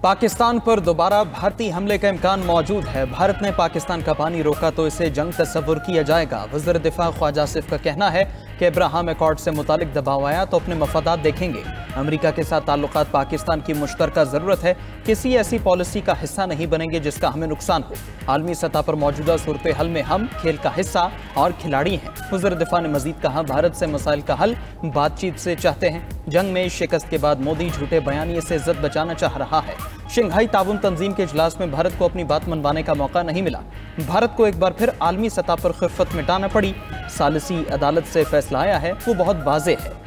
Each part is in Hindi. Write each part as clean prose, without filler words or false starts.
पाकिस्तान पर दोबारा भारतीय हमले का इम्कान मौजूद है। भारत ने पाकिस्तान का पानी रोका तो इसे जंग तस्वुर किया जाएगा। वज़ीर दिफा ख्वाजा आसिफ का कहना है कि अब्राहम अकॉर्ड से मुतालिक दबाव आया तो अपने मफादात देखेंगे। अमेरिका के साथ ताल्लुकात पाकिस्तान की मुश्तरका ज़रूरत है, किसी ऐसी पॉलिसी का हिस्सा नहीं बनेंगे जिसका हमें नुकसान हो। आलमी सतह पर मौजूदा सूरत हल में हम खेल का हिस्सा और खिलाड़ी हैं। वज़ीर दिफा ने मजीद कहा, भारत से मसाइल का हल बातचीत से चाहते हैं। जंग में शिकस्त के बाद मोदी झूठे बयानिए से इज्जत बचाना चाह रहा है। शंघाई ताउन तंजीम के इजलास में भारत को अपनी बात मनवाने का मौका नहीं मिला। भारत को एक बार फिर आलमी सतह पर खिफ़त मिटाना पड़ी। सालिसी अदालत से फैसला आया है वो बहुत वाज़ेह है।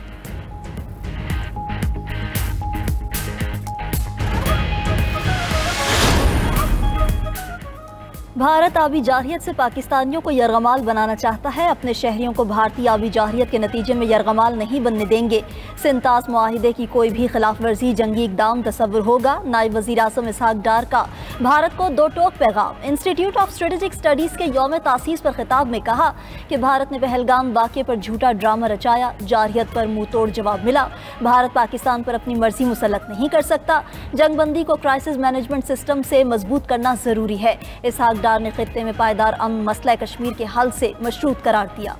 भारत आबी जारहियत से पाकिस्तानियों को यरगमाल बनाना चाहता है। अपने शहरियों को भारतीय आबी जारहियत के नतीजे में यरगमाल नहीं बनने देंगे। सिंतास मुआहिदे की कोई भी खिलाफ वर्जी जंगी इकदाम तस्वुर होगा। नायब वज़ीर आज़म इसहाक डार का भारत को दो टोक पैगाम। इंस्टीट्यूट ऑफ स्ट्रेटेजिक स्टडीज़ के यौम तासीस पर खिताब में कहा कि भारत ने पहलगाम वाक़े पर झूठा ड्रामा रचाया, जारहियत पर मुँह तोड़ जवाब मिला। भारत पाकिस्तान पर अपनी मर्जी मुसल्लत नहीं कर सकता। जंगबंदी को क्राइसिस मैनेजमेंट सिस्टम से मजबूत करना ज़रूरी है। इसहाक डार ने खित्ते में पायदार अमन मसला कश्मीर के हल से मशरूत करार दिया।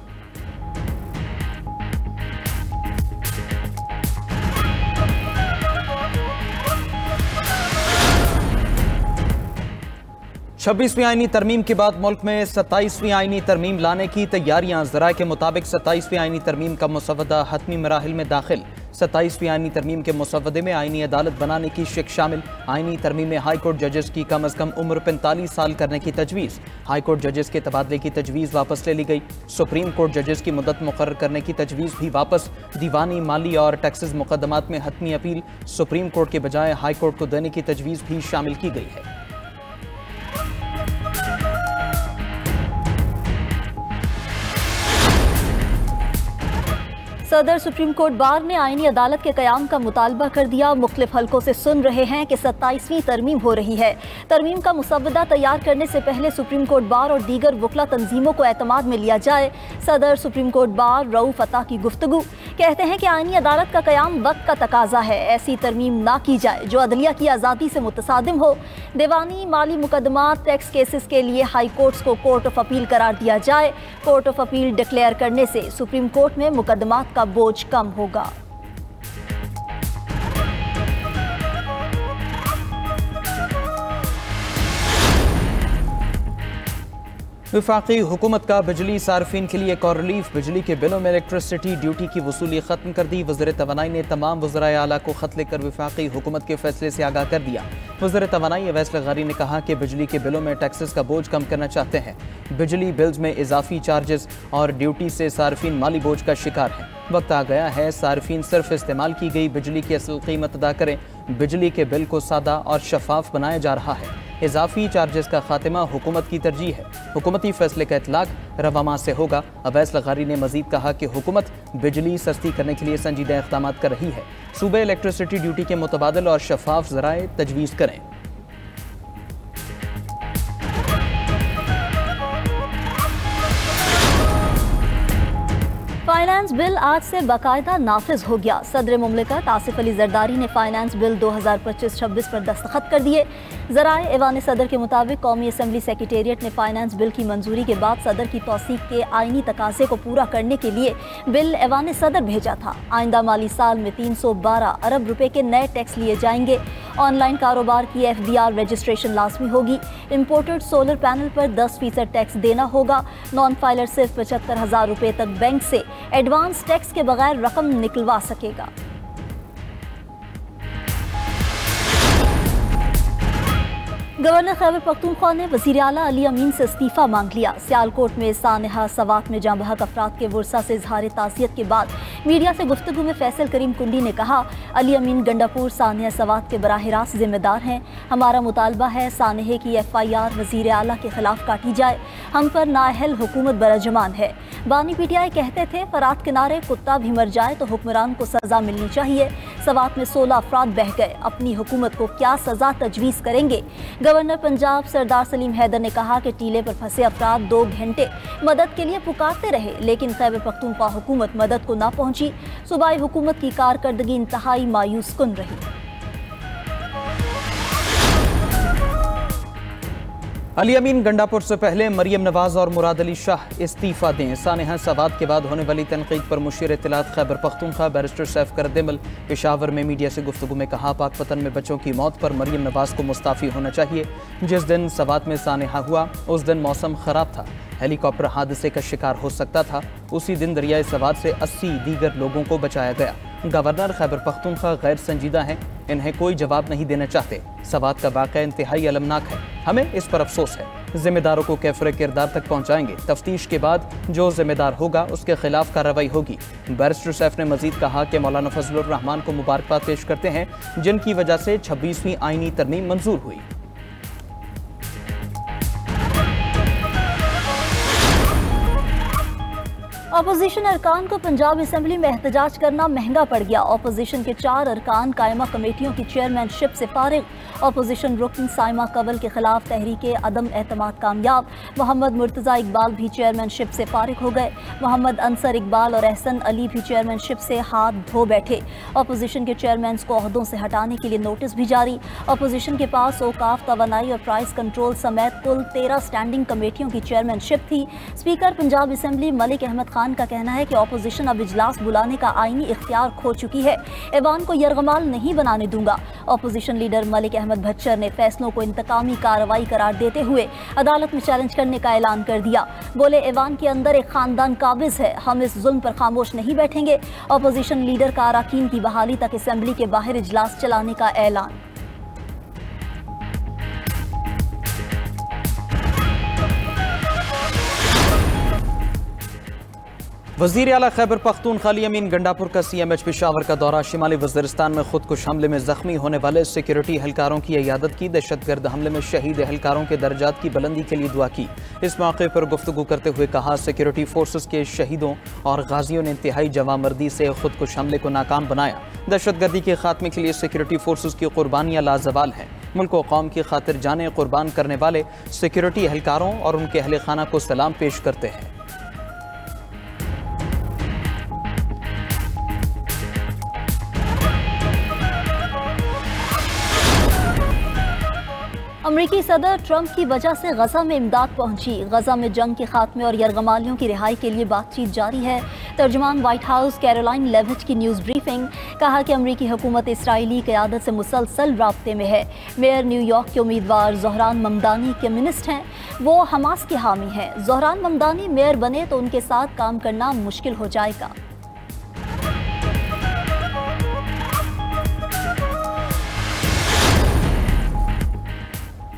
छब्बीसवीं आईनी तरमीम के बाद मुल्क में 27वीं आईनी तरमीम लाने की तैयारियां। ज़राए के मुताबिक 27वीं आईनी तरमीम का मुसवदा हतमी मराहिल में दाखिल। 27वीं आईनी तरमीम के मुसवदे में आईनी अदालत बनाने की शिक शामिल। आईनी तरमीम में हाई कोर्ट जजेस की कम अज़ कम उम्र 45 साल करने की तजवीज़। हाई कोर्ट जजेस के तबादले की तजवीज़ वापस ले ली गई। सुप्रीम कोर्ट जजेस की मुद्दत मुकर्रर करने की तजवीज़ भी वापस। दीवानी, माली और टैक्सेस मुकदमात में हतमी अपील सुप्रीम कोर्ट के बजाय हाई कोर्ट को देने की तजवीज़ भी शामिल की गई है। सदर सुप्रीम कोर्ट बार ने आईनी अदालत के क़याम का मुतालबा कर दिया। मुख्तलिफ हलकों से सुन रहे हैं कि 27वीं तरमीम हो रही है। तरमीम का मुसवदा तैयार करने से पहले सुप्रीम कोर्ट बार और दीगर वकला तंजीमों को एतमाद में लिया जाए। सदर सुप्रीम कोर्ट बार रऊफ अता की गुफ्तगू कहते हैं कि आईनी अदालत का क़याम वक्त का तकाजा है। ऐसी तरमीम ना की जाए जो अदलिया की आज़ादी से मुतसादिम हो। दीवानी, माली मुकदमात, टैक्स केसेस के लिए हाई कोर्ट्स को कोर्ट ऑफ अपील करार दिया जाए। कोर्ट ऑफ अपील डिक्लेयर करने से सुप्रीम कोर्ट में मुकदमात का बोझ कम होगा। वफाकी हुकूमत का बिजली सार्फिन के लिए एक और रिलीफ। बिजली के बिलों में इलेक्ट्रिसिटी ड्यूटी की वसूली खत्म कर दी। वज़ीर तवानाई ने तमाम वज़राए आला को खत लिखकर वफाकी हुकूमत के फैसले से आगाह कर दिया। वज़ीर तवानाई अवैस लग़ारी ने कहा कि बिजली के बिलों में टैक्सेस का बोझ कम करना चाहते हैं। बिजली बिल्स में इजाफी चार्जेस और ड्यूटी से सार्फिन माली बोझ का शिकार हैं। वक्त आ गया है सार्फिन सिर्फ इस्तेमाल की गई बिजली की असल कीमत अदा करें। बिजली के बिल को सादा और शफाफ बनाया जा रहा है। इजाफी चार्जेस का खात्मा हुकूमत की तरजीह है। हुकूमती फैसले का इतलाक रवा माह से होगा। अवैस लग़ारी ने मजीद कहा कि हुकूमत बिजली सस्ती करने के लिए संजीदा इक़दाम कर रही है। सूबे इलेक्ट्रिसिटी ड्यूटी के मुतबादल और शफाफ ज़राए तजवीज़ करें। फाइनेंस बिल आज से बाकायदा नाफिज हो गया। सदर मुमलिकत आसिफ अली जरदारी ने फाइनेंस बिल 2025-26 पर दस्तखत कर दिए। ज़राए ऐवान सदर के मुताबिक कौमी असम्बली सेक्रेटेरिएट ने फाइनेंस बिल की मंजूरी के बाद सदर की तौसीक के आईनी तकाजे को पूरा करने के लिए बिल ऐवान सदर भेजा था। आइंदा माली साल में 312 अरब रुपए के नए टैक्स लिए जाएंगे। ऑनलाइन कारोबार की FBR रजिस्ट्रेशन लाजमी होगी। इम्पोर्टेड सोलर पैनल पर 10% टैक्स देना होगा। नॉन फाइलर सिर्फ 75,000 रुपये तक बैंक से एडवांस टैक्स के बगैर रकम निकलवा सकेगा। गवर्नर खैबर पख्तूनख्वा ने वज़ीर आला अली अमीन से इस्तीफ़ा मांग लिया। सियालकोट में सानहा सवात में जाँ बहक अफराद के वर्सा से इजहार ताज़ियत के बाद मीडिया से गुफ्तगू में फैसल करीम कुंडी ने कहा, अली अमीन गंडापुर सानहा सवात के बराह रास्त जिम्मेदार हैं। हमारा मुतालबा है सानहे की FIR वज़ीर आला के खिलाफ काटी जाए। हम पर नाअहल हुकूमत बरजमान है। बानी PTI कहते थे फरात किनारे कुत्ता भी मर जाए तो हुक्मरान को सज़ा मिलनी चाहिए। सवात में 16 अफराद बह गए। अपनी हुकूमत को क्या सज़ा तजवीज़ करेंगे? गवर्नर पंजाब सरदार सलीम हैदर ने कहा कि टीले पर फंसे अफराद 2 घंटे मदद के लिए पुकारते रहे, लेकिन खैबर पख्तूनख्वा हुकूमत मदद को ना पहुंची। सूबाई हुकूमत की कारकर्दगी इंतहाई मायूस कुन रही। अली अमीन गंडापुर से पहले मरियम नवाज और मुराद अली शाह इस्तीफा दें। सानेहा सवात के बाद होने वाली तनकीद पर मुशीर इत्तलात खैबर पख्तूनख्वा बैरिस्टर सैफ करदिमल पेशावर में मीडिया से गुफ्तगू में कहा, पाकपतन में बच्चों की मौत पर मरियम नवाज को मुस्ताफ़ी होना चाहिए। जिस दिन सवात में सानेहा हुआ उस दिन मौसम ख़राब था, हेलीकॉप्टर हादसे का शिकार हो सकता था। उसी दिन दरियाए सवात से 80 दीगर लोगों को बचाया गया। गवर्नर खैबर पख्तूनख्वा गैर संजीदा हैं, इन्हें कोई जवाब नहीं देना चाहते। सवात का वाक़या इंतहाई अलमनाक है, हमें इस पर अफसोस है। जिम्मेदारों को कैफरे किरदार तक पहुँचाएंगे। तफ्तीश के बाद जो जिम्मेदार होगा उसके खिलाफ कार्रवाई होगी। बैरिस्टर सैफ ने मजीद कहा कि मौलाना फजलुर रहमान को मुबारकबाद पेश करते हैं, जिनकी वजह से 26वीं आईनी तरमीम मंजूर हुई। अपोजिशन अरकान को पंजाब असम्बली में एहतजाज करना महंगा पड़ गया। अपोजिशन के 4 अरकान कायमा कमेटियों की चेयरमैनशिप से फारिग। अपोजिशन रुकन साइमा कवल के खिलाफ तहरीके अदम एतमाद कामयाब। मोहम्मद मुर्तज़ा इकबाल भी चेयरमैनशिप से फारिग हो गए। मोहम्मद अंसर इकबाल और एहसन अली भी चेयरमैनशिप से हाथ धो बैठे। अपोजिशन के चेयरमैन को ओहदों से हटाने के लिए नोटिस भी जारी। अपोजिशन के पास औकाफ, तवानाई और प्राइस कंट्रोल समेत कुल 13 स्टैंडिंग कमेटियों की चेयरमैनशिप थी। स्पीकर पंजाब असम्बली मलिक अहमद खान का कहना है कि अपोजिशन अब इजलास बुलाने का आईनी इख्तियार खो चुकी है। ऐवान को यरगमाल नहीं बनाने दूंगा। अपोजिशन लीडर मलिक अहमद भच्चर ने फैसलों को इंतकामी कार्रवाई करार देते हुए अदालत में चैलेंज करने का ऐलान कर दिया। बोले, ऐवान के अंदर एक खानदान काबिज है, हम इस जुल्म पर खामोश नहीं बैठेंगे। अपोजिशन लीडर का अराकीन की बहाली तक असम्बली के बाहर इजलास चलाने का ऐलान। वज़ीर आला खैबर पख्तूनख्वा अली अमीन गंडापुर का CMH पेशावर का दौरा। शिमाली वज़ीरिस्तान में खुदकुश हमले में जख्मी होने वाले सिक्योरिटी एहलकारों की इयादत की। दहशतगर्द हमले में शहीद एहलकारों के दर्जात की बुलंदी के लिए दुआ की। इस मौके पर गुफ्तगू करते हुए कहा, सिक्योरिटी फोर्सेस के शहीदों और गाजियों ने इंतहाई जवामर्दी से खुदकुश हमले को नाकाम बनाया। दहशतगर्दी के खात्मे के लिए सिक्योरिटी फोर्सेस की कुर्बानियाँ लाजवाल हैं। मुल्क व कौम की खातिर जानें कुर्बान करने वाले सिक्योरिटी एहलकारों और उनके अहले खाना को सलाम पेश करते हैं। अमरीकी सदर ट्रंप की वजह से गजा में इमदाद पहुंची। गजा में जंग के खात्मे और यरगमालियों की रिहाई के लिए बातचीत जारी है। तर्जुमान व्हाइट हाउस कैरोलाइन लेविट की न्यूज़ ब्रीफिंग। कहा कि अमरीकी हुकूमत इसराइली क़यादत से मुसलसल राब्ते में है। मेयर न्यूयॉर्क के उम्मीदवार ज़ोहरान ममदानी कम्युनिस्ट हैं, वो हमास के हामी हैं। ज़ोहरान ममदानी मेयर बने तो उनके साथ काम करना मुश्किल हो जाएगा।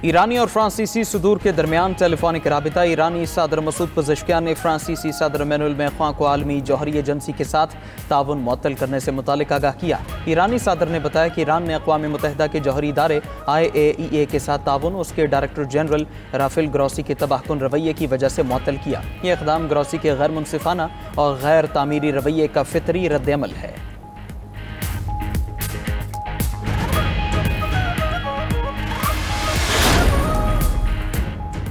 ईरानी और फ्रांसीसी सदूर के दरमियान टेलीफोनिक राबिता। ईरानी सदर मसूद पज़ेश्कियान ने फ्रांसीसी सदर इमैनुअल मैक्रों को आलमी जौहरी एजेंसी के साथ ताउन मुअत्तल करने से मुतालिक आगाह किया। ईरानी सदर ने बताया कि ईरान ने अक़वाम मुत्तहिदा के जौहरी इदारे IAEA के साथ ताउन उसके डायरेक्टर जनरल राफेल ग्रॉसी के तबाहकुन रवैये की वजह से मुअत्तल किया। यह इक़दाम ग्रॉसी के गैर मुनसिफाना और गैर तामीरी रवैये का फितरी रद्द-ए-अमल है।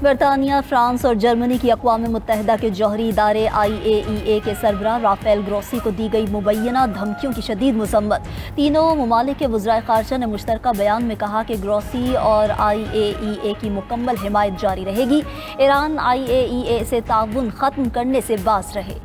बरतानिया, फ्रांस और जर्मनी की अक़वाम मुत्तहिदा के जौहरी इदारे IAEA के सरबराह राफेल ग्रॉसी को दी गई मुबैना धमकियों की शदीद मज़म्मत। तीनों ममालिक के वज़राए ख़ारजा ने मुश्तरका बयान में कहा कि ग्रॉसी और IAEA की मुकम्मल हिमायत जारी रहेगी। ईरान IAEA से ताउन ख़त्म करने से बाज़ रहे।